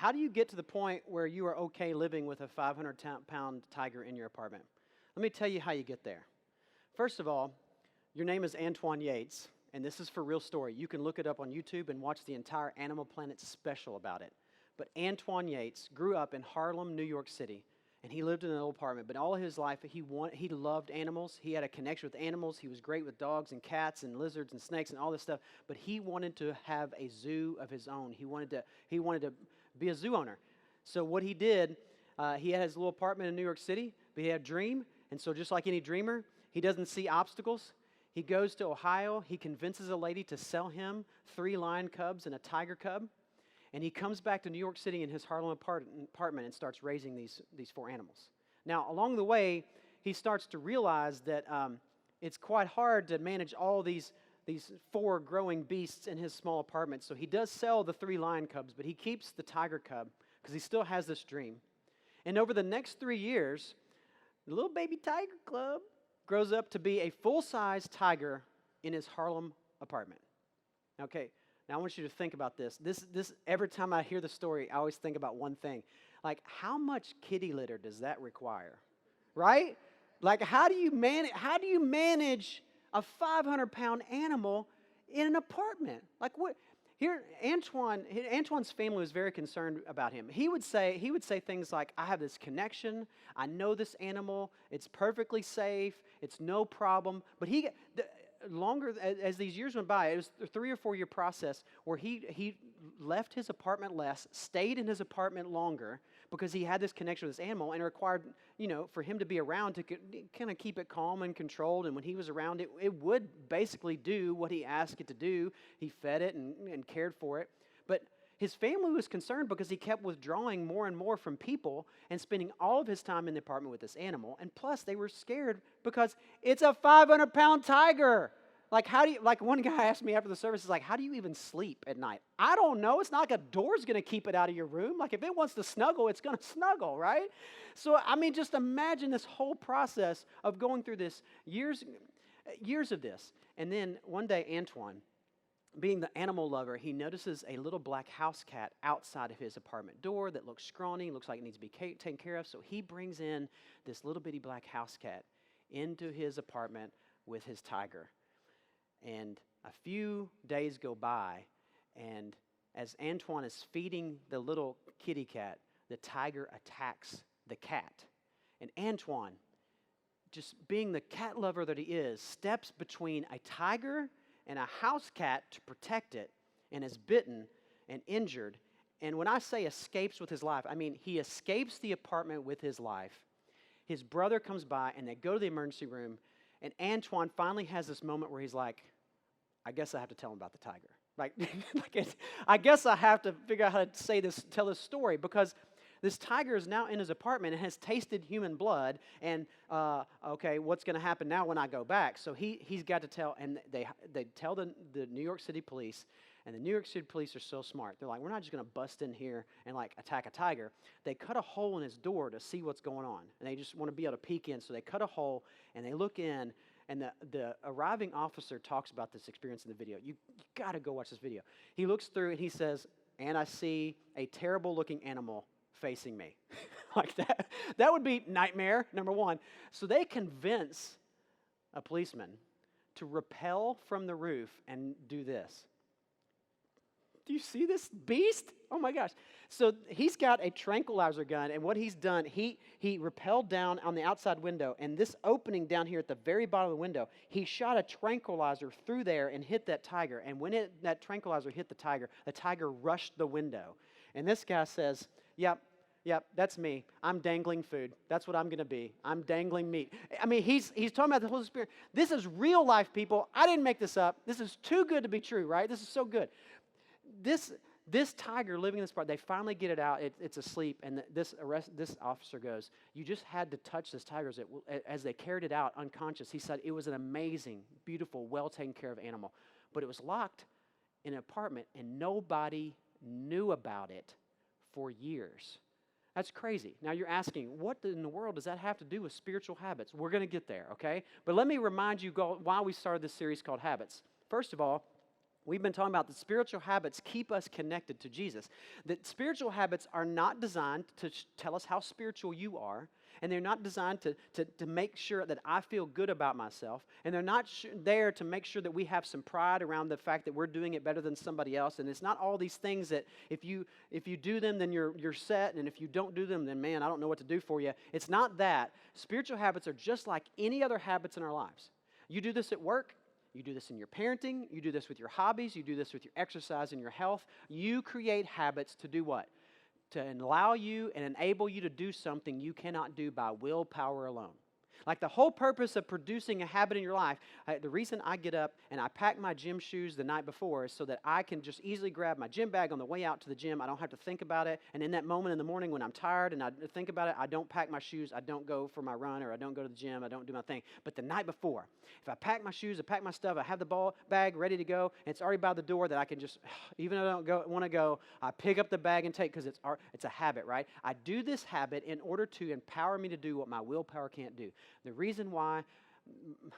how do you get to the point where you are okay living with a 500-pound tiger in your apartment? Let me tell you how you get there. First of all, your name is Antoine Yates, and this is for real story. You can look it up on YouTube and watch the entire Animal Planet special about it. But Antoine Yates grew up in Harlem, New York City, and he lived in an old apartment. But all his life, he loved animals. He had a connection with animals. He was great with dogs and cats and lizards and snakes and all this stuff. But he wanted to have a zoo of his own. He wanted to be a zoo owner. So what he did, he had his little apartment in New York City, but he had a dream. And so just like any dreamer, he doesn't see obstacles. He goes to Ohio. He convinces a lady to sell him 3 lion cubs and a tiger cub. And he comes back to New York City in his Harlem apartment and starts raising these 4 animals. Now, along the way, he starts to realize that it's quite hard to manage all these 4 growing beasts in his small apartment. So he does sell the 3 lion cubs, but he keeps the tiger cub because he still has this dream. And over the next 3 years, the little baby tiger cub grows up to be a full-size tiger in his Harlem apartment. Okay. Now, I want you to think about this. This every time I hear the story, I always think about one thing. Like, how much kitty litter does that require? Right? Like, how do you manage a 500-pound animal in an apartment? Like, what? Here, Antoine's family was very concerned about him. He would say things like, I have this connection. I know this animal. It's perfectly safe. It's no problem. But longer as these years went by, it was a 3 or 4 year process where he left his apartment less, stayed in his apartment longer because he had this connection with this animal, and it required, for him to be around to kind of keep it calm and controlled. And when he was around, it would basically do what he asked it to do. He fed it and cared for it. But his family was concerned because he kept withdrawing more and more from people and spending all of his time in the apartment with this animal. And plus, they were scared because it's a 500-pound tiger. Like, one guy asked me after the service, how do you even sleep at night? I don't know. It's not like a door's going to keep it out of your room. Like, if it wants to snuggle, it's going to snuggle, right? So, just imagine this whole process of going through this years of this. And then one day, Antoine, being the animal lover, he notices a little black house cat outside of his apartment door that looks scrawny, looks like it needs to be taken care of. So he brings in this little bitty black house cat into his apartment with his tiger. And a few days go by, and as Antoine is feeding the little kitty cat, the tiger attacks the cat. And Antoine, just being the cat lover that he is, steps between a tiger and a house cat to protect it, and is bitten and injured. And when I say escapes with his life, I mean he escapes the apartment with his life. His brother comes by, and they go to the emergency room, and Antoine finally has this moment where he's like, I guess I have to tell him about the tiger. I guess I have to figure out how to tell this story, because this tiger is now in his apartment and has tasted human blood. And okay, what's going to happen now when I go back? So he's got to tell, and they tell the New York City police. And the New York City police are so smart. They're like, we're not just going to bust in here and attack a tiger. They cut a hole in his door to see what's going on, and they just want to be able to peek in. So they cut a hole and they look in. And the arriving officer talks about this experience in the video. You got to go watch this video. He looks through and he says, and I see a terrible looking animal facing me. Like that. That would be nightmare, number one. So they convince a policeman to rappel from the roof and do this. Do you see this beast? Oh my gosh. So he's got a tranquilizer gun, and what he's done, he rappelled down on the outside window, and this opening down here at the very bottom of the window, he shot a tranquilizer through there and hit that tiger. And when that tranquilizer hit the tiger rushed the window. And this guy says, Yep, that's me. I'm dangling food. That's what I'm going to be. I'm dangling meat. He's talking about the Holy Spirit. This is real life, people. I didn't make this up. This is too good to be true, right? This is so good. This tiger living in this part, they finally get it out. It's asleep, and this officer goes, you just had to touch this tiger. As they carried it out unconscious, he said it was an amazing, beautiful, well-taken care of animal. But it was locked in an apartment, and nobody knew about it for years. That's crazy. Now you're asking, what in the world does that have to do with spiritual habits? We're going to get there, okay? But let me remind you why we started this series called Habits. First of all, We've been talking about that spiritual habits keep us connected to Jesus. That spiritual habits are not designed to tell us how spiritual you are, and they're not designed to make sure that I feel good about myself, and they're not there to make sure that we have some pride around the fact that we're doing it better than somebody else. And it's not all these things that if you do them, then you're set, and if you don't do them, then man, I don't know what to do for you. It's not that. Spiritual habits are just like any other habits in our lives. You do this at work. You do this in your parenting, you do this with your hobbies, you do this with your exercise and your health. You create habits to do what? To allow you and enable you to do something you cannot do by willpower alone. Like the whole purpose of producing a habit in your life, the reason I get up and I pack my gym shoes the night before is so that I can just easily grab my gym bag on the way out to the gym. I don't have to think about it. And in that moment in the morning when I'm tired and I think about it, I don't pack my shoes. I don't go for my run, or I don't go to the gym. I don't do my thing. But the night before, if I pack my shoes, I pack my stuff, I have the bag ready to go, and it's already by the door that I can just, even though I don't want to go, I pick up the bag and take, because it's a habit, right? I do this habit in order to empower me to do what my willpower can't do. The reason why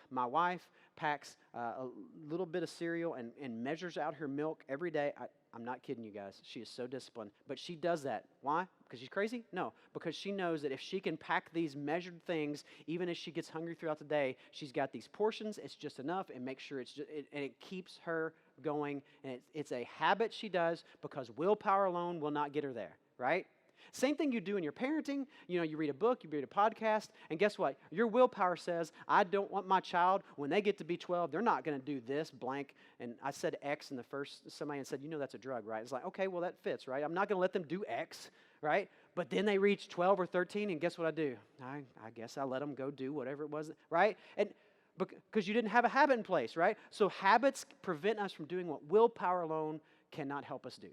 my wife packs a little bit of cereal and measures out her milk every day, I'm not kidding you guys. She is so disciplined. But she does that. Why? Because she's crazy? No. Because she knows that if she can pack these measured things, even as she gets hungry throughout the day, she's got these portions. It's just enough, and make sure and it keeps her going. And it's a habit she does because willpower alone will not get her there, right? Same thing you do in your parenting. You know, you read a book, you read a podcast, and guess what? Your willpower says, I don't want my child, when they get to be 12, they're not going to do this, blank. And I said X in the first, somebody said, you know that's a drug, right? It's like, okay, well, that fits, right? I'm not going to let them do X, right? But then they reach 12 or 13, and guess what I do? I guess I let them go do whatever it was, right? And because you didn't have a habit in place, right? So habits prevent us from doing what willpower alone cannot help us do.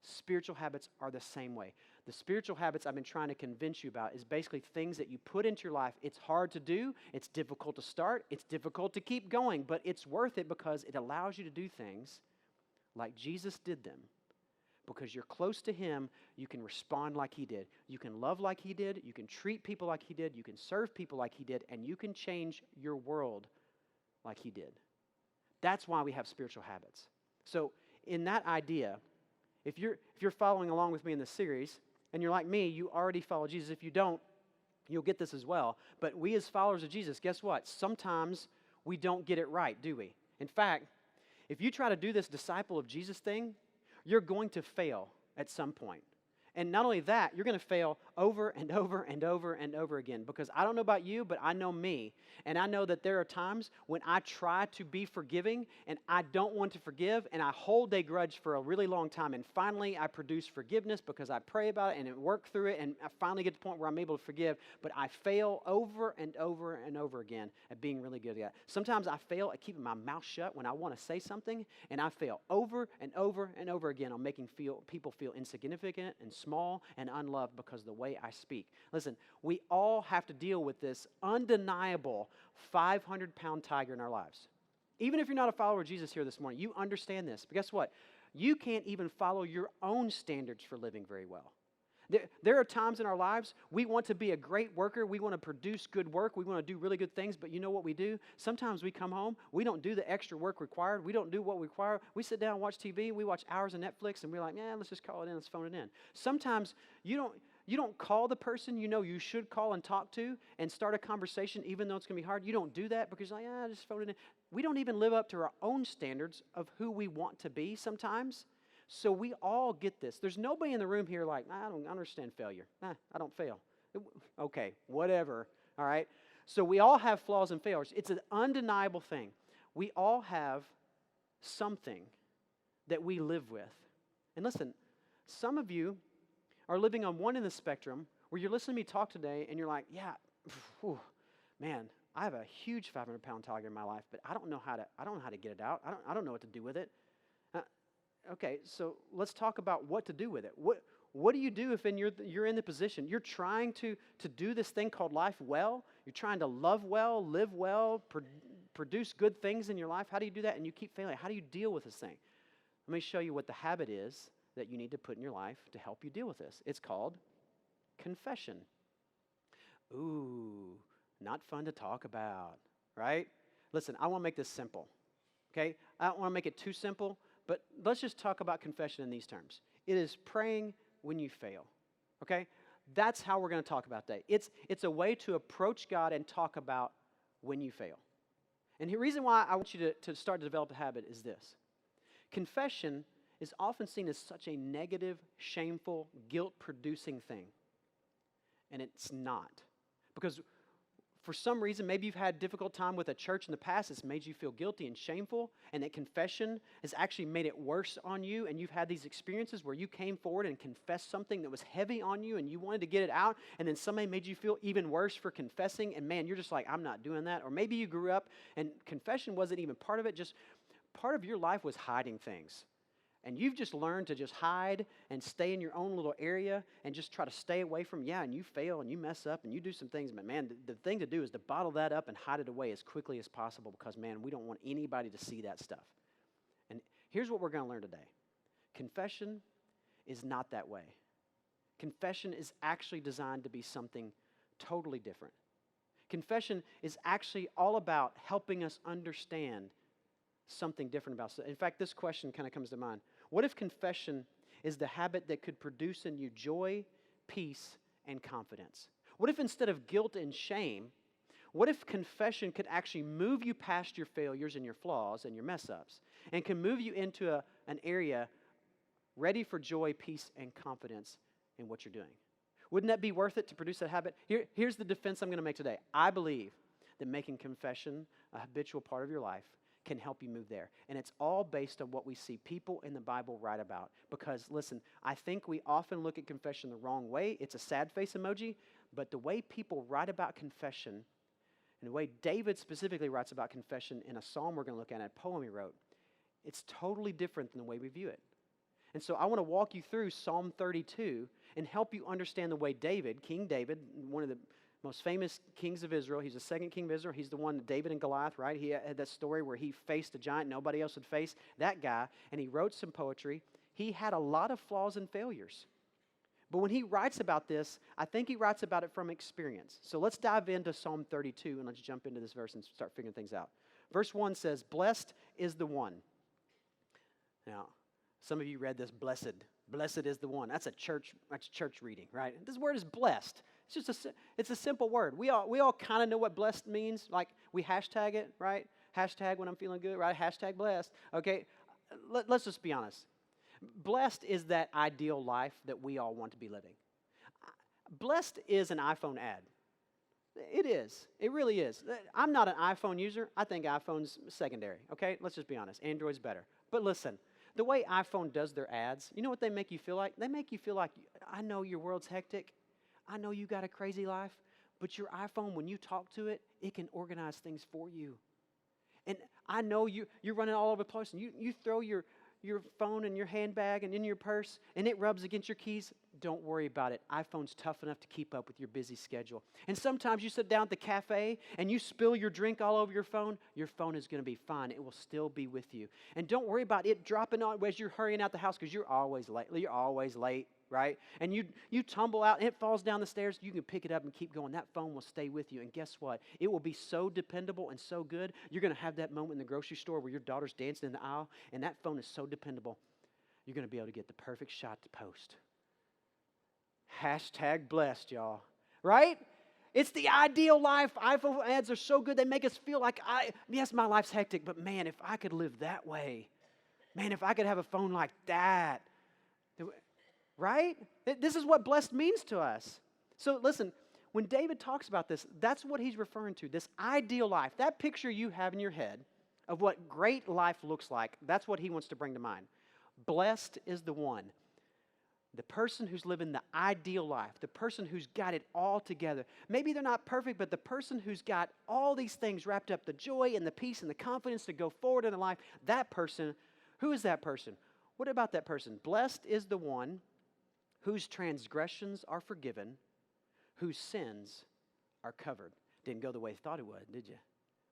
Spiritual habits are the same way. The spiritual habits I've been trying to convince you about is basically things that you put into your life. It's hard to do. It's difficult to start. It's difficult to keep going, but it's worth it because it allows you to do things like Jesus did them. Because you're close to Him, you can respond like He did. You can love like He did. You can treat people like He did. You can serve people like He did. And you can change your world like He did. That's why we have spiritual habits. So in that idea, if you're following along with me in this series, and you're like me, you already follow Jesus. If you don't, you'll get this as well. But we as followers of Jesus, guess what? Sometimes we don't get it right, do we? In fact, if you try to do this disciple of Jesus thing, you're going to fail at some point. And not only that, you're going to fail over and over and over and over again. Because I don't know about you, but I know me. And I know that there are times when I try to be forgiving and I don't want to forgive, and I hold a grudge for a really long time. And finally, I produce forgiveness because I pray about it and work through it, and I finally get to the point where I'm able to forgive. But I fail over and over and over again at being really good at that. Sometimes I fail at keeping my mouth shut when I want to say something, and I fail over and over and over again on making people feel insignificant and small and unloved because of the way I speak. Listen, we all have to deal with this undeniable 500-pound tiger in our lives. Even if you're not a follower of Jesus here this morning, you understand this. But guess what? You can't even follow your own standards for living very well. There are times in our lives we want to be a great worker. We want to produce good work. We want to do really good things. But you know what we do? Sometimes we come home. We don't do the extra work required. We don't do what we require. We sit down and watch TV. We watch hours of Netflix. And we're like, yeah, let's just call it in. Let's phone it in. Sometimes you don't call the person you know you should call and talk to and start a conversation even though it's going to be hard. You don't do that because you're like, yeah, just phone it in. We don't even live up to our own standards of who we want to be sometimes. So we all get this. There's nobody in the room here like, I don't understand failure. I don't fail. Okay, whatever, all right? So we all have flaws and failures. It's an undeniable thing. We all have something that we live with. And listen, some of you are living on one end of the spectrum where you're listening to me talk today and you're like, yeah, man, I have a huge 500-pound tiger in my life, but I don't know how to get it out. I don't know what to do with it. Okay, so let's talk about what to do with it. What do you do if you're in the position? You're trying to do this thing called life well. You're trying to love well, live well, produce good things in your life. How do you do that? And you keep failing. How do you deal with this thing? Let me show you what the habit is that you need to put in your life to help you deal with this. It's called confession. Ooh, not fun to talk about, right? Listen, I want to make this simple, okay? I don't want to make it too simple, But let's just talk about confession in these terms. It is praying when you fail, okay? That's how we're going to talk about that. It's a way to approach God and talk about when you fail. And the reason why I want you to start to develop a habit is this. Confession is often seen as such a negative, shameful, guilt-producing thing. And it's not. Because for some reason, maybe you've had a difficult time with a church in the past that's made you feel guilty and shameful, and that confession has actually made it worse on you, and you've had these experiences where you came forward and confessed something that was heavy on you, and you wanted to get it out, and then somebody made you feel even worse for confessing, and man, you're just like, I'm not doing that. Or maybe you grew up, and confession wasn't even part of it, just part of your life was hiding things. And you've just learned to just hide and stay in your own little area and just try to stay away from, and you fail and you mess up and you do some things. But man, the thing to do is to bottle that up and hide it away as quickly as possible because, man, we don't want anybody to see that stuff. And here's what we're going to learn today. Confession is not that way. Confession is actually designed to be something totally different. Confession is actually all about helping us understand something different about it. In fact, this question kind of comes to mind. What if confession is the habit that could produce in you joy, peace, and confidence? What if instead of guilt and shame, what if confession could actually move you past your failures and your flaws and your mess-ups and can move you into an area ready for joy, peace, and confidence in what you're doing? Wouldn't that be worth it to produce that habit? Here's the defense I'm going to make today. I believe that making confession a habitual part of your life can help you move there. And it's all based on what we see people in the Bible write about. Because, listen, I think we often look at confession the wrong way. It's a sad face emoji, but the way people write about confession, and the way David specifically writes about confession in a psalm we're going to look at, a poem he wrote, it's totally different than the way we view it. And so I want to walk you through Psalm 32 and help you understand the way David, King David, one of the most famous kings of Israel. He's the second king of Israel. He's the one, David and Goliath, right? He had that story where he faced a giant nobody else would face, that guy, and he wrote some poetry. He had a lot of flaws and failures. But when he writes about this, I think he writes about it from experience. So let's dive into Psalm 32, and let's jump into this verse and start figuring things out. Verse 1 says, "Blessed is the one." Now, some of you read this, blessed. Blessed is the one. That's church reading, right? This word is blessed. It's just it's a simple word. We all kind of know what blessed means. Like we hashtag it, right? Hashtag when I'm feeling good, right? Hashtag blessed. Okay, let's just be honest. Blessed is that ideal life that we all want to be living. Blessed is an iPhone ad. It is. It really is. I'm not an iPhone user. I think iPhone's secondary, okay? Let's just be honest. Android's better. But listen, the way iPhone does their ads, you know what they make you feel like? They make you feel like, I know your world's hectic. I know you got a crazy life, but your iPhone, when you talk to it, it can organize things for you. And I know you're running all over the place, and you throw your phone in your handbag and in your purse, and it rubs against your keys. Don't worry about it. iPhone's tough enough to keep up with your busy schedule. And sometimes you sit down at the cafe and you spill your drink all over your phone is going to be fine. It will still be with you. And don't worry about it dropping on as you're hurrying out the house because you're always late. You're always late, right? And you tumble out and it falls down the stairs. You can pick it up and keep going. That phone will stay with you. And guess what? It will be so dependable and so good. You're going to have that moment in the grocery store where your daughter's dancing in the aisle and that phone is so dependable. You're going to be able to get the perfect shot to post. Hashtag blessed, y'all. Right? It's the ideal life. iPhone ads are so good. They make us feel like, yes, my life's hectic, but man, if I could live that way, man, if I could have a phone like that, right? This is what blessed means to us. So listen, when David talks about this, that's what he's referring to, this ideal life. That picture you have in your head of what great life looks like, that's what he wants to bring to mind. Blessed is the one. The person who's living the ideal life, the person who's got it all together. Maybe they're not perfect, but the person who's got all these things wrapped up, the joy and the peace and the confidence to go forward in their life, that person, who is that person? What about that person? Blessed is the one whose transgressions are forgiven, whose sins are covered. Didn't go the way you thought it would, did you?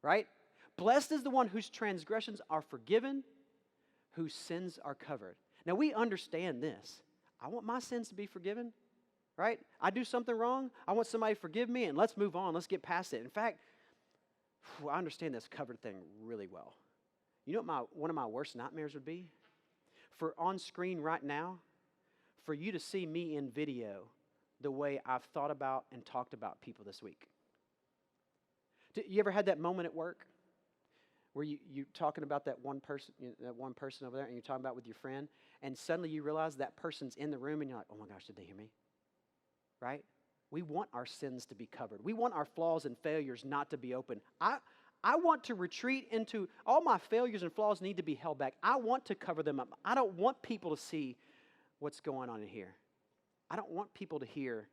Right? Blessed is the one whose transgressions are forgiven, whose sins are covered. Now we understand this. I want my sins to be forgiven, right? I do something wrong. I want somebody to forgive me, and let's move on. Let's get past it. In fact, I understand this covered thing really well. You know what one of my worst nightmares would be? for on screen right now, for you to see me in video the way I've thought about and talked about people this week. You ever had that moment at work where you're talking about that one person over there, and you're talking about with your friend, and suddenly you realize that person's in the room, and you're like, oh my gosh, did they hear me? Right? We want our sins to be covered. We want our flaws and failures not to be open. I want to retreat into, all my failures and flaws need to be held back. I want to cover them up. I don't want people to see what's going on in here. I don't want people to hear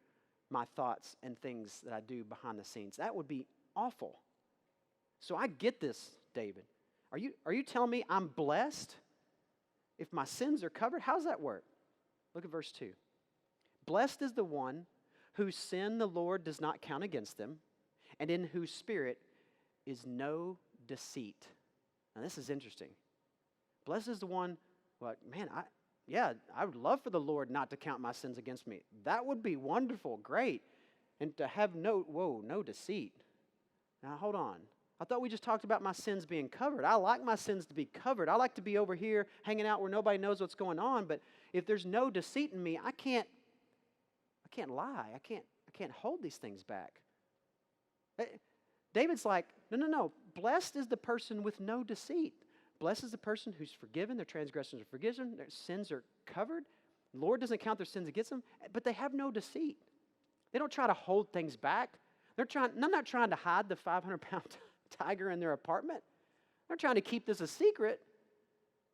my thoughts and things that I do behind the scenes. That would be awful. So I get this, David. Are you telling me I'm blessed if my sins are covered? How does that work? Look at verse 2. Blessed is the one whose sin the Lord does not count against them, and in whose spirit is no deceit. Now this is interesting. Blessed is the one, well, man, I would love for the Lord not to count my sins against me. That would be wonderful, great. And to have no deceit. Now hold on. I thought we just talked about my sins being covered. I like my sins to be covered. I like to be over here hanging out where nobody knows what's going on, but if there's no deceit in me, I can't lie. I can't hold these things back. David's like, no. Blessed is the person with no deceit. Blessed is the person who's forgiven, their transgressions are forgiven, their sins are covered. The Lord doesn't count their sins against them, but they have no deceit. They don't try to hold things back. They're not trying to hide the 500-pound tiger in their apartment. They're trying to keep this a secret.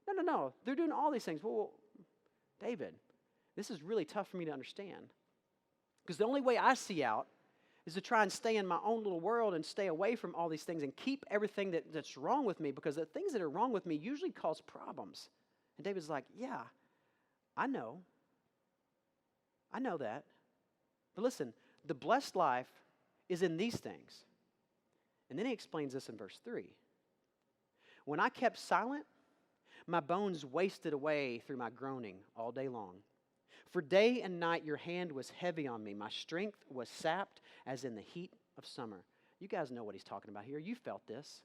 No. They're doing all these things. Well, David, this is really tough for me to understand. Because the only way I see out is to try and stay in my own little world and stay away from all these things and keep everything that's wrong with me, because the things that are wrong with me usually cause problems. And David's like, yeah, I know that. But listen, the blessed life is in these things. And then he explains this in verse 3. When I kept silent, my bones wasted away through my groaning all day long. For day and night your hand was heavy on me. My strength was sapped as in the heat of summer. You guys know what he's talking about here. You felt this.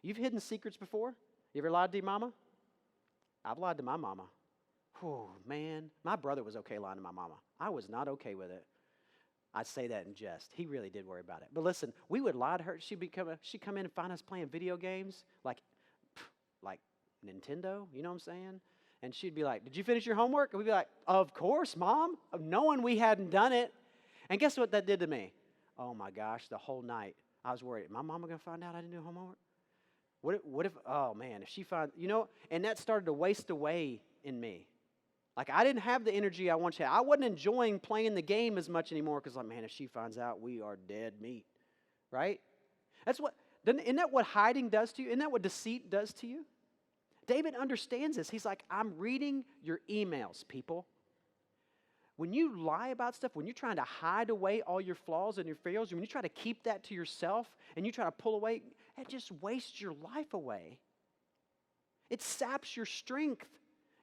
You've hidden secrets before? You ever lied to your mama? I've lied to my mama. Oh, man. My brother was okay lying to my mama. I was not okay with it. I say that in jest. He really did worry about it. But listen, we would lie to her. She'd come in and find us playing video games like Nintendo, you know what I'm saying? And she'd be like, did you finish your homework? And we'd be like, of course, Mom, knowing we hadn't done it. And guess what that did to me? Oh my gosh, the whole night I was worried. My mama going to find out I didn't do homework? What if, oh man, if she finds, and that started to waste away in me. Like I didn't have the energy I once had. I wasn't enjoying playing the game as much anymore because man, if she finds out, we are dead meat, right? Isn't that what hiding does to you? Isn't that what deceit does to you? David understands this. He's like, I'm reading your emails, people. When you lie about stuff, when you're trying to hide away all your flaws and your failures, when you try to keep that to yourself and you try to pull away, it just wastes your life away. It saps your strength.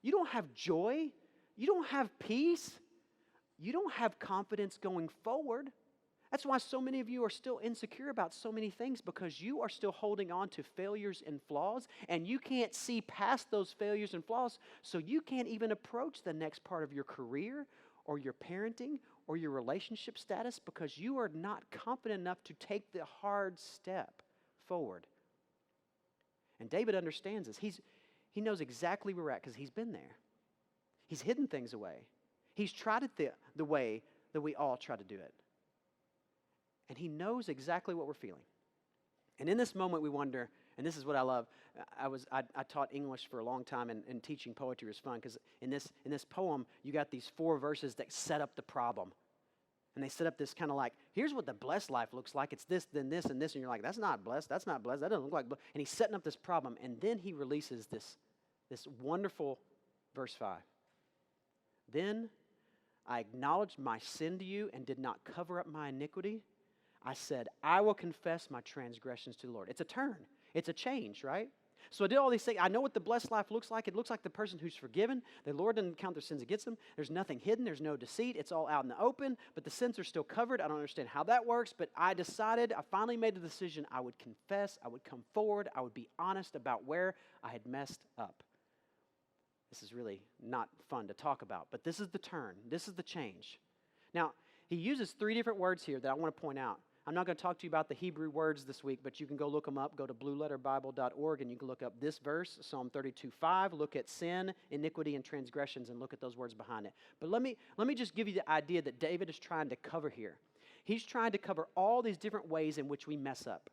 You don't have joy. You don't have peace. You don't have confidence going forward. That's why so many of you are still insecure about so many things, because you are still holding on to failures and flaws, and you can't see past those failures and flaws, so you can't even approach the next part of your career or your parenting or your relationship status because you are not confident enough to take the hard step forward. And David understands this. He knows exactly where we're at because he's been there. He's hidden things away. He's tried it the way that we all try to do it. And he knows exactly what we're feeling. And in this moment we wonder, and this is what I love, I taught English for a long time, and teaching poetry was fun because in this poem you got these 4 verses that set up the problem. And they set up this kind of like, here's what the blessed life looks like. It's this, then this, and this. And you're like, that's not blessed. That doesn't look like blessed. And he's setting up this problem. And then he releases this wonderful verse 5. Then I acknowledged my sin to you and did not cover up my iniquity. I said, I will confess my transgressions to the Lord. It's a turn. It's a change, right? So I did all these things. I know what the blessed life looks like. It looks like the person who's forgiven. The Lord doesn't count their sins against them. There's nothing hidden. There's no deceit. It's all out in the open, but the sins are still covered. I don't understand how that works, but I finally made the decision I would confess, I would come forward, I would be honest about where I had messed up. This is really not fun to talk about, but this is the turn. This is the change. Now, he uses 3 different words here that I want to point out. I'm not going to talk to you about the Hebrew words this week, but you can go look them up. Go to blueletterbible.org and you can look up this verse, Psalm 32:5. Look at sin, iniquity, and transgressions and look at those words behind it. But let me just give you the idea that David is trying to cover here. He's trying to cover all these different ways in which we mess up.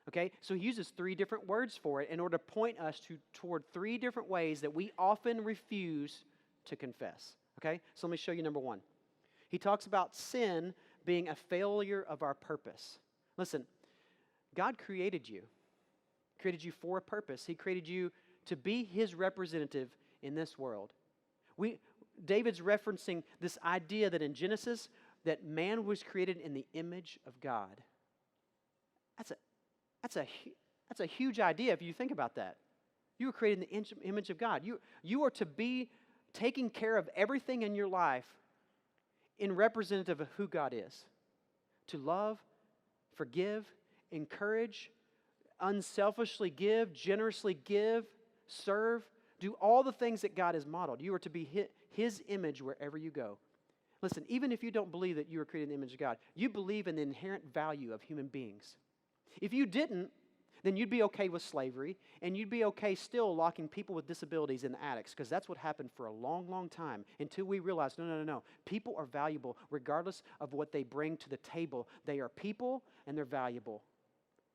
Okay? So he uses 3 different words for it in order to point us toward 3 different ways that we often refuse to confess. Okay? So let me show you number 1. He talks about sin being a failure of our purpose. Listen, God created you for a purpose. He created you to be His representative in this world. David's referencing this idea that in Genesis, that man was created in the image of God. That's a huge idea if you think about that. You were created in the image of God. You are to be taking care of everything in your life in representative of who God is. To love, forgive, encourage, unselfishly give, generously give, serve, do all the things that God has modeled. You are to be His image wherever you go. Listen, even if you don't believe that you were created in the image of God, you believe in the inherent value of human beings. If you didn't, then you'd be okay with slavery, and you'd be okay still locking people with disabilities in the attics, because that's what happened for a long, long time until we realized, no. People are valuable regardless of what they bring to the table. They are people, and they're valuable.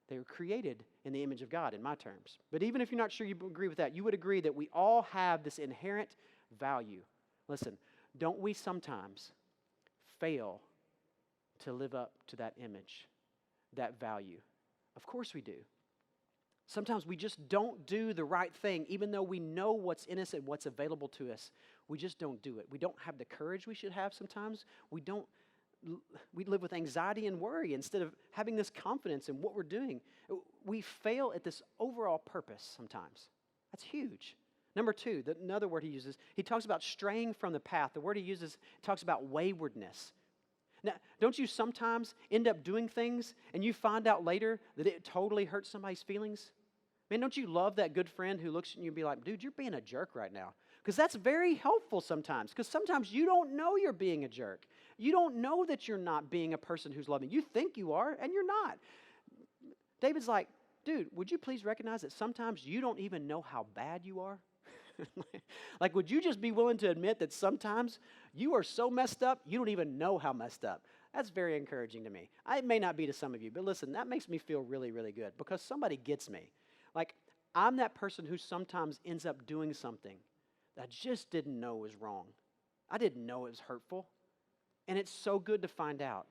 They were created in the image of God, in my terms. But even if you're not sure you agree with that, you would agree that we all have this inherent value. Listen, don't we sometimes fail to live up to that image, that value? Of course we do. Sometimes we just don't do the right thing, even though we know what's in us and what's available to us. We just don't do it. We don't have the courage we should have sometimes. We live with anxiety and worry instead of having this confidence in what we're doing. We fail at this overall purpose sometimes. That's huge. Number 2, another word he uses, he talks about straying from the path. The word he uses talks about waywardness. Now, don't you sometimes end up doing things and you find out later that it totally hurts somebody's feelings? Man, don't you love that good friend who looks at you and be like, dude, you're being a jerk right now? Because that's very helpful sometimes. Because sometimes you don't know you're being a jerk. You don't know that you're not being a person who's loving. You think you are, and you're not. David's like, dude, would you please recognize that sometimes you don't even know how bad you are? Like, would you just be willing to admit that sometimes you are so messed up, you don't even know how messed up? That's very encouraging to me. It may not be to some of you, but listen, that makes me feel really, really good because somebody gets me. Like, I'm that person who sometimes ends up doing something that I just didn't know was wrong. I didn't know it was hurtful. And it's so good to find out.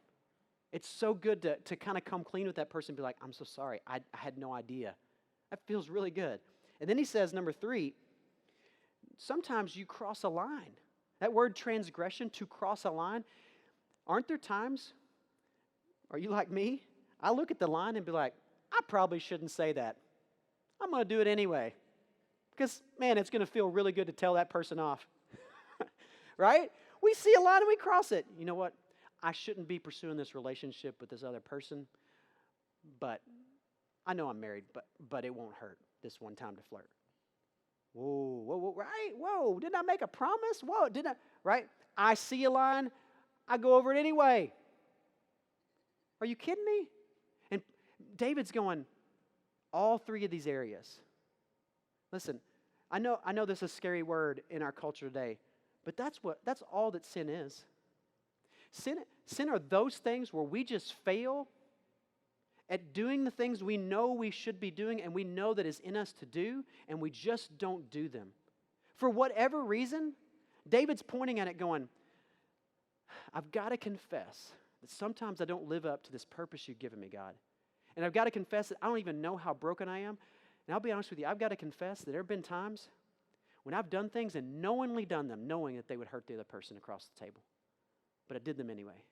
It's so good to kind of come clean with that person and be like, I'm so sorry. I had no idea. That feels really good. And then he says, number 3, sometimes you cross a line. That word transgression, to cross a line, aren't there times, are you like me? I look at the line and be like, I probably shouldn't say that. I'm going to do it anyway. Because, man, it's going to feel really good to tell that person off. Right? We see a line and we cross it. You know what? I shouldn't be pursuing this relationship with this other person, but I know I'm married, but it won't hurt this one time to flirt. Whoa, right? Whoa, didn't I make a promise? Whoa, didn't I? Right? I see a line, I go over it anyway. Are you kidding me? And David's going, all 3 of these areas. Listen, I know this is a scary word in our culture today, but that's all that sin is. Sin are those things where we just fail at doing the things we know we should be doing and we know that is in us to do, and we just don't do them. For whatever reason, David's pointing at it going, I've got to confess that sometimes I don't live up to this purpose you've given me, God. And I've got to confess that I don't even know how broken I am. And I'll be honest with you, I've got to confess that there have been times when I've done things and knowingly done them, knowing that they would hurt the other person across the table. But I did them anyway.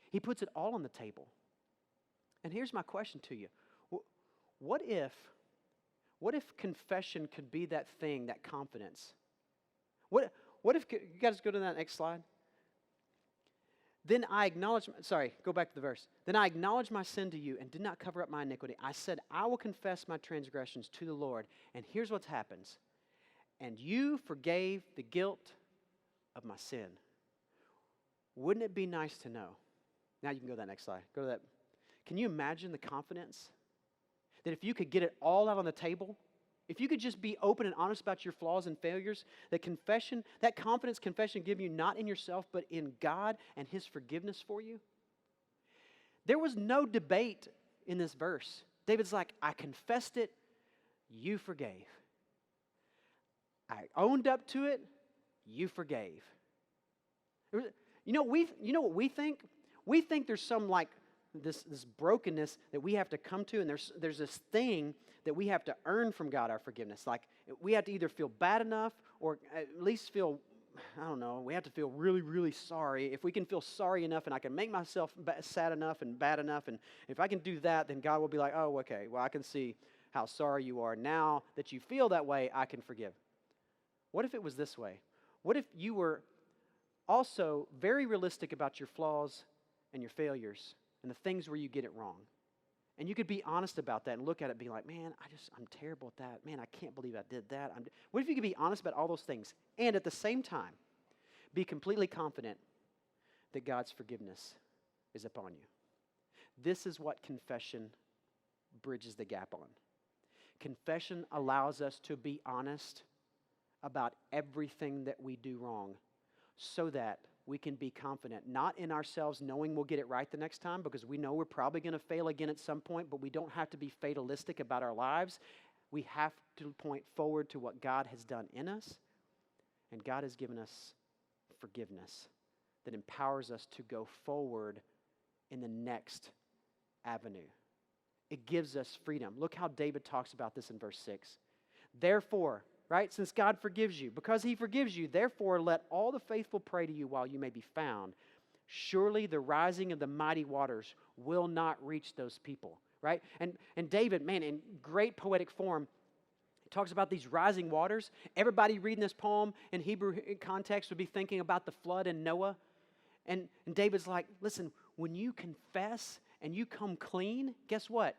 He puts it all on the table. And here's my question to you. What if confession could be that thing, that confidence? What if, you guys go to that next slide? Then I acknowledge, go back to the verse. Then I acknowledge my sin to you and did not cover up my iniquity. I said, I will confess my transgressions to the Lord. And here's what happens. and you forgave the guilt of my sin. Wouldn't it be nice to know? Now you can go to that next slide. Go to that. Can you imagine the confidence that if you could get it all out on the table, if you could just be open and honest about your flaws and failures, that confession, that confidence confession give you not in yourself, but in God and His forgiveness for you? There was no debate in this verse. David's like, I confessed it, you forgave. I owned up to it, you forgave. You know what we think? We think there's some like this brokenness that we have to come to, and there's this thing that we have to earn from God, our forgiveness. Like we have to either feel bad enough or at least feel, I don't know, we have to feel really, really sorry. If we can feel sorry enough and I can make myself sad enough and bad enough, and if I can do that, then God will be like, oh, okay, well, I can see how sorry you are. Now that you feel that way, I can forgive. What if it was this way? What if you were also very realistic about your flaws and your failures and the things where you get it wrong? And you could be honest about that and look at it and be like, man, I'm terrible at that. Man, I can't believe I did that. What if you could be honest about all those things and at the same time be completely confident that God's forgiveness is upon you? This is what confession bridges the gap on. Confession allows us to be honest about everything that we do wrong so that we can be confident, not in ourselves knowing we'll get it right the next time, because we know we're probably going to fail again at some point, but we don't have to be fatalistic about our lives. We have to point forward to what God has done in us, and God has given us forgiveness that empowers us to go forward in the next avenue. It gives us freedom. Look how David talks about this in verse 6. Therefore, right? Since God forgives you, because He forgives you, therefore let all the faithful pray to you while you may be found. Surely the rising of the mighty waters will not reach those people, right? And David, man, in great poetic form, talks about these rising waters. Everybody reading this poem in Hebrew context would be thinking about the flood and Noah. And David's like, listen, when you confess and you come clean, guess what?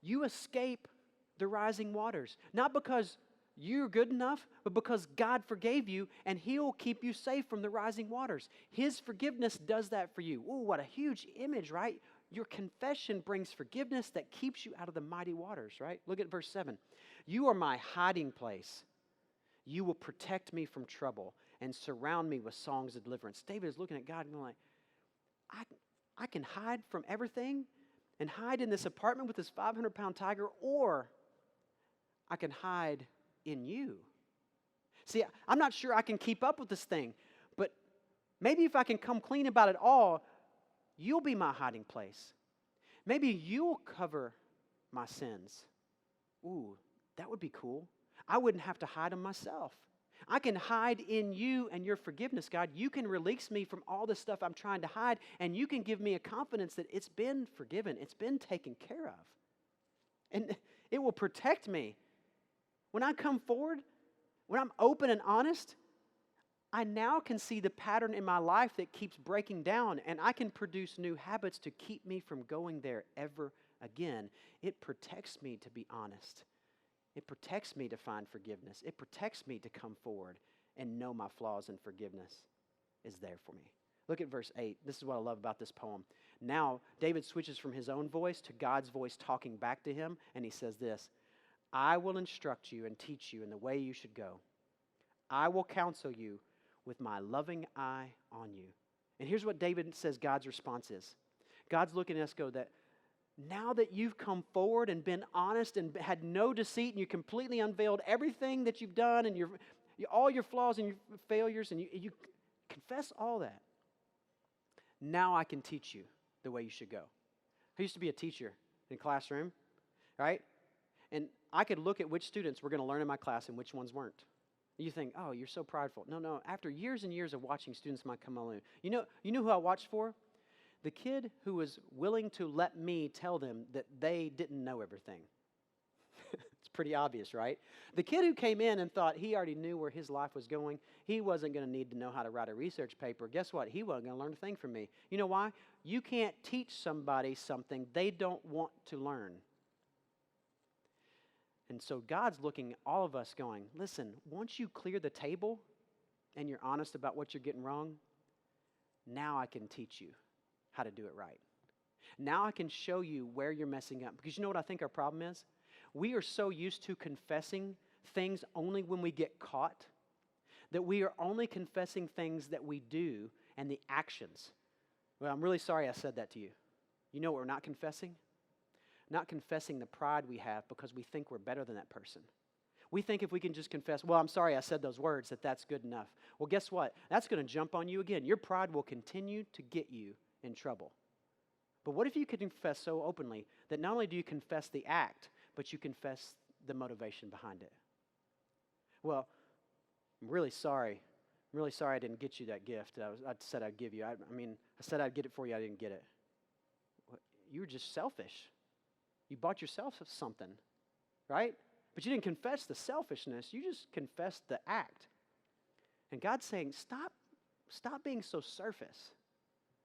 You escape the rising waters. Not because you're good enough, but because God forgave you and He'll keep you safe from the rising waters. His forgiveness does that for you. Ooh, what a huge image, right? Your confession brings forgiveness that keeps you out of the mighty waters, right? Look at verse 7. You are my hiding place. You will protect me from trouble and surround me with songs of deliverance. David is looking at God and going like, I can hide from everything and hide in this apartment with this 500-pound tiger, or I can hide in you. See, I'm not sure I can keep up with this thing, but maybe if I can come clean about it all, you'll be my hiding place. Maybe you'll cover my sins. Ooh, that would be cool. I wouldn't have to hide them myself. I can hide in you and your forgiveness, God. You can release me from all the stuff I'm trying to hide, and you can give me a confidence that it's been forgiven, it's been taken care of. And it will protect me. When I come forward, when I'm open and honest, I now can see the pattern in my life that keeps breaking down, and I can produce new habits to keep me from going there ever again. It protects me to be honest. It protects me to find forgiveness. It protects me to come forward and know my flaws, and forgiveness is there for me. Look at verse 8. This is what I love about this poem. Now, David switches from his own voice to God's voice talking back to him, and he says this, I will instruct you and teach you in the way you should go. I will counsel you with my loving eye on you. And here's what David says God's response is. God's looking at us go that now that you've come forward and been honest and had no deceit, and you completely unveiled everything that you've done and all your flaws and your failures, and you confess all that, now I can teach you the way you should go. I used to be a teacher in a classroom, right? And I could look at which students were going to learn in my class and which ones weren't. You think, oh, you're so prideful. No. After years and years of watching students might come along, you know who I watched for? The kid who was willing to let me tell them that they didn't know everything. It's pretty obvious, right? The kid who came in and thought he already knew where his life was going, he wasn't going to need to know how to write a research paper. Guess what? He wasn't going to learn a thing from me. You know why? You can't teach somebody something they don't want to learn. And so God's looking at all of us going, listen, once you clear the table and you're honest about what you're getting wrong, now I can teach you how to do it right. Now I can show you where you're messing up. Because you know what I think our problem is? We are so used to confessing things only when we get caught that we are only confessing things that we do and the actions. Well, I'm really sorry I said that to you. You know what we're not confessing? Not confessing the pride we have because we think we're better than that person. We think if we can just confess, well, I'm sorry I said those words, that's good enough. Well, guess what? That's going to jump on you again. Your pride will continue to get you in trouble. But what if you could confess so openly that not only do you confess the act, but you confess the motivation behind it? Well, I'm really sorry. I'm really sorry I didn't get you that gift I said I'd give you. I said I'd get it for you. I didn't get it. You were just selfish. You bought yourself something, right? But you didn't confess the selfishness. You just confessed the act. And God's saying, stop being so surface.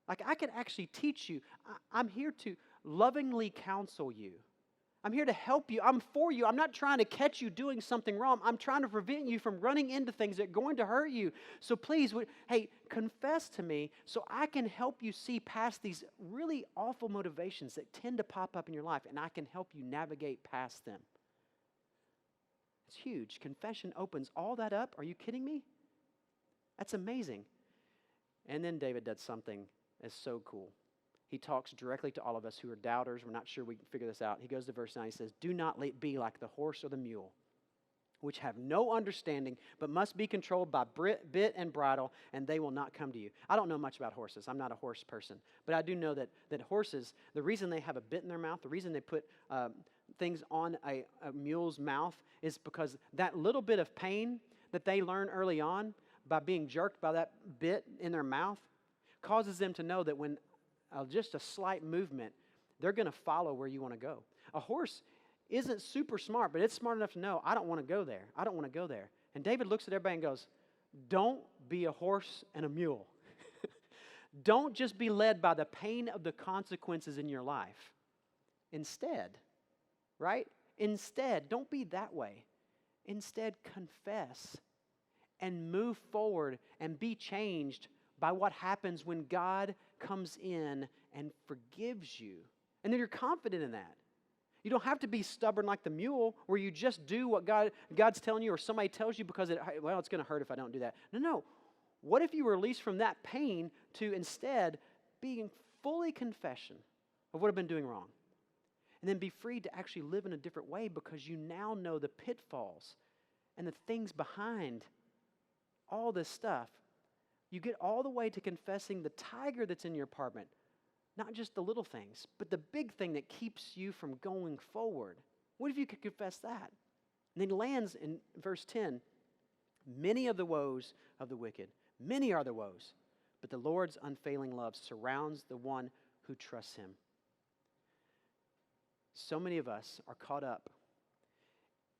Like, I can actually teach you. I'm here to lovingly counsel you. I'm here to help you. I'm for you. I'm not trying to catch you doing something wrong. I'm trying to prevent you from running into things that are going to hurt you. So please, hey, confess to me so I can help you see past these really awful motivations that tend to pop up in your life, and I can help you navigate past them. It's huge. Confession opens all that up. Are you kidding me? That's amazing. And then David does something that's so cool. He talks directly to all of us who are doubters. We're not sure we can figure this out. He goes to verse 9. He says, do not be like the horse or the mule, which have no understanding, but must be controlled by bit and bridle, and they will not come to you. I don't know much about horses. I'm not a horse person. But I do know that horses, the reason they have a bit in their mouth, the reason they put things on a mule's mouth is because that little bit of pain that they learn early on by being jerked by that bit in their mouth causes them to know that when just a slight movement, they're going to follow where you want to go. A horse isn't super smart, but it's smart enough to know, I don't want to go there. I don't want to go there. And David looks at everybody and goes, don't be a horse and a mule. Don't just be led by the pain of the consequences in your life. Instead, right? Instead, don't be that way. Instead, confess and move forward and be changed by what happens when God comes in and forgives you. And then you're confident in that. You don't have to be stubborn like the mule where you just do what God's telling you or somebody tells you because it's going to hurt if I don't do that. No. What if you were released from that pain to instead being fully confession of what I've been doing wrong? And then be free to actually live in a different way because you now know the pitfalls and the things behind all this stuff. You get all the way to confessing the tiger that's in your apartment. Not just the little things, but the big thing that keeps you from going forward. What if you could confess that? And then he lands in verse 10. Many of the woes of the wicked, many are the woes, but the Lord's unfailing love surrounds the one who trusts him. So many of us are caught up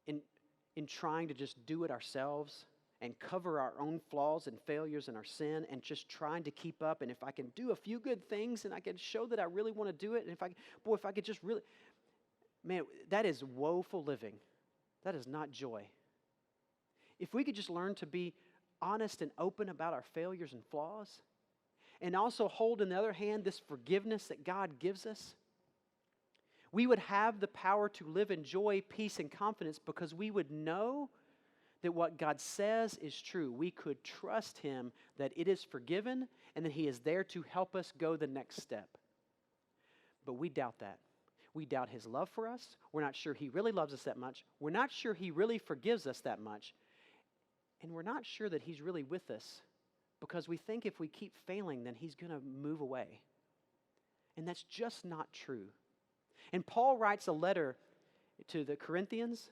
in trying to just do it ourselves and cover our own flaws and failures and our sin and just trying to keep up. And if I can do a few good things and I can show that I really want to do it, and if I could just really, man, that is woeful living. That is not joy. If we could just learn to be honest and open about our failures and flaws, and also hold in the other hand this forgiveness that God gives us, we would have the power to live in joy, peace, and confidence because we would know that what God says is true. We could trust him that it is forgiven and that he is there to help us go the next step. But we doubt that. We doubt his love for us. We're not sure he really loves us that much. We're not sure he really forgives us that much. And we're not sure that he's really with us because we think if we keep failing, then he's going to move away. And that's just not true. And Paul writes a letter to the Corinthians,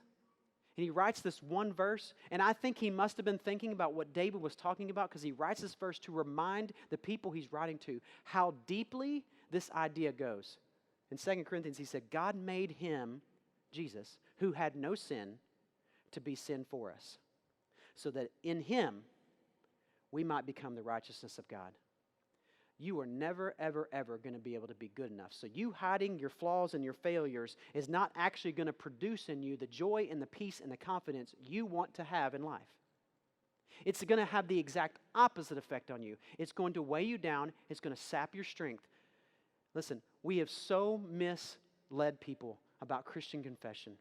and he writes this one verse, and I think he must have been thinking about what David was talking about because he writes this verse to remind the people he's writing to how deeply this idea goes. In 2 Corinthians, he said, God made him, Jesus, who had no sin, to be sin for us, so that in him we might become the righteousness of God. you are never, ever, ever going to be able to be good enough. So you hiding your flaws and your failures is not actually going to produce in you the joy and the peace and the confidence you want to have in life. It's going to have the exact opposite effect on you. It's going to weigh you down. It's going to sap your strength. Listen, we have so misled people about Christian confession.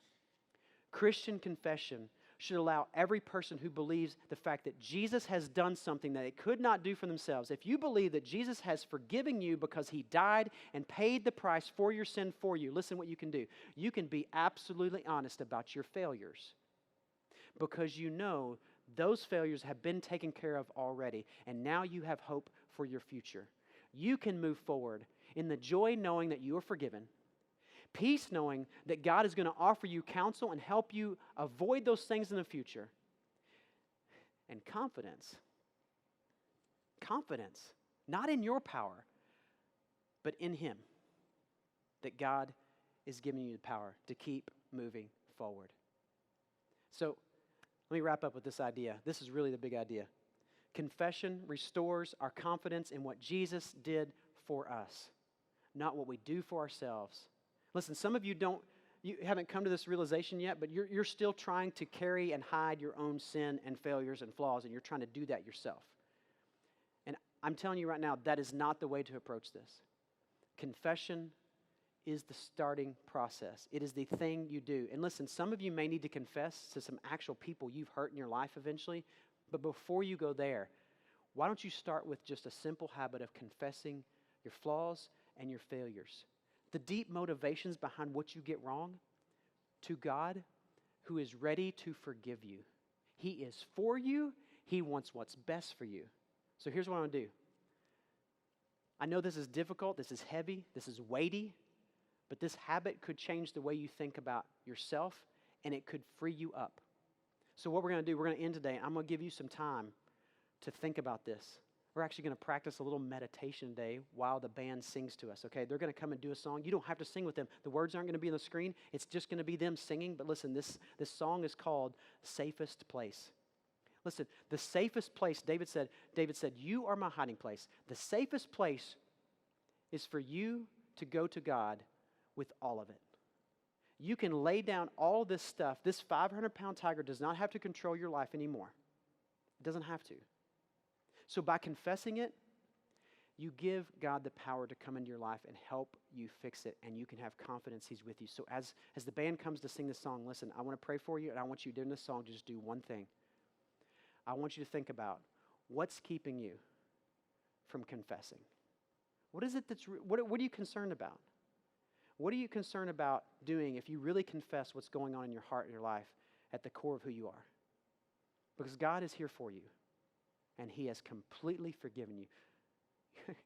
Christian confession should allow every person who believes the fact that Jesus has done something that they could not do for themselves. If you believe that Jesus has forgiven you because he died and paid the price for your sin for you, listen what you can do. You can be absolutely honest about your failures because you know those failures have been taken care of already, and now you have hope for your future. You can move forward in the joy knowing that you are forgiven, peace knowing that God is going to offer you counsel and help you avoid those things in the future, and confidence, not in your power, but in him, that God is giving you the power to keep moving forward. So, let me wrap up with this idea. This is really the big idea. Confession restores our confidence in what Jesus did for us, not what we do for ourselves. Listen, some of you haven't come to this realization yet, but you're still trying to carry and hide your own sin and failures and flaws, and you're trying to do that yourself. And I'm telling you right now, that is not the way to approach this. Confession is the starting process. It is the thing you do. And listen, some of you may need to confess to some actual people you've hurt in your life eventually, but before you go there, why don't you start with just a simple habit of confessing your flaws and your failures, the deep motivations behind what you get wrong, to God who is ready to forgive you. He is for you. He wants what's best for you. So here's what I'm going to do. I know this is difficult, this is heavy, this is weighty, but this habit could change the way you think about yourself, and it could free you up. So what we're going to do, we're going to end today. I'm going to give you some time to think about this. We're actually going to practice a little meditation today while the band sings to us, okay? They're going to come and do a song. You don't have to sing with them. The words aren't going to be on the screen. It's just going to be them singing. But listen, this song is called Safest Place. Listen, the safest place, David said, you are my hiding place. The safest place is for you to go to God with all of it. You can lay down all this stuff. This 500-pound tiger does not have to control your life anymore. It doesn't have to. So by confessing it, you give God the power to come into your life and help you fix it, and you can have confidence he's with you. So as the band comes to sing this song, listen, I want to pray for you, and I want you during this song to just do one thing. I want you to think about what's keeping you from confessing. What is it what are you concerned about? What are you concerned about doing if you really confess what's going on in your heart and your life at the core of who you are? Because God is here for you, and he has completely forgiven you.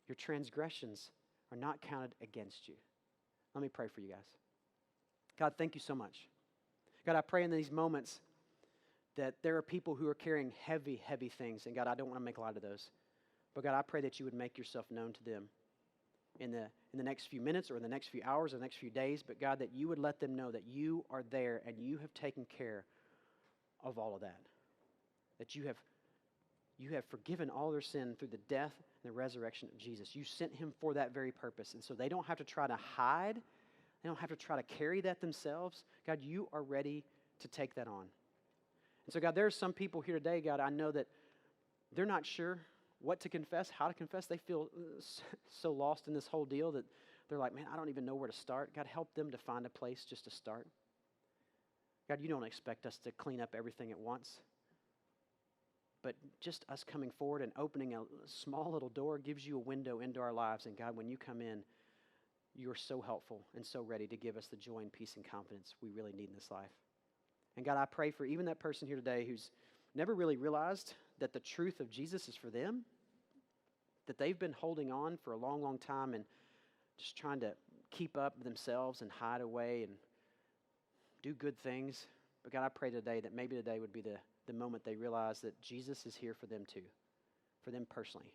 Your transgressions are not counted against you. Let me pray for you guys. God, thank you so much. God, I pray in these moments that there are people who are carrying heavy, heavy things, and God, I don't want to make light of those. But God, I pray that you would make yourself known to them in the next few minutes or in the next few hours or the next few days, but God, that you would let them know that you are there and you have taken care of all of that. That you have forgiven all their sin through the death and the resurrection of Jesus. You sent him for that very purpose. And so they don't have to try to hide. They don't have to try to carry that themselves. God, you are ready to take that on. And so God, there are some people here today, God, I know that they're not sure what to confess, how to confess. They feel so lost in this whole deal that they're like, man, I don't even know where to start. God, help them to find a place just to start. God, you don't expect us to clean up everything at once. But just us coming forward and opening a small little door gives you a window into our lives. And God, when you come in, you are so helpful and so ready to give us the joy and peace and confidence we really need in this life. And God, I pray for even that person here today who's never really realized that the truth of Jesus is for them, that they've been holding on for a long, long time and just trying to keep up themselves and hide away and do good things. But God, I pray today that maybe today would be the moment they realize that Jesus is here for them too, for them personally.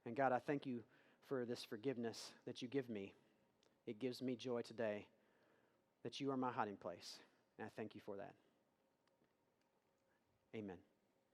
And God, I thank you for this forgiveness that you give me. It gives me joy today that you are my hiding place. And I thank you for that. Amen.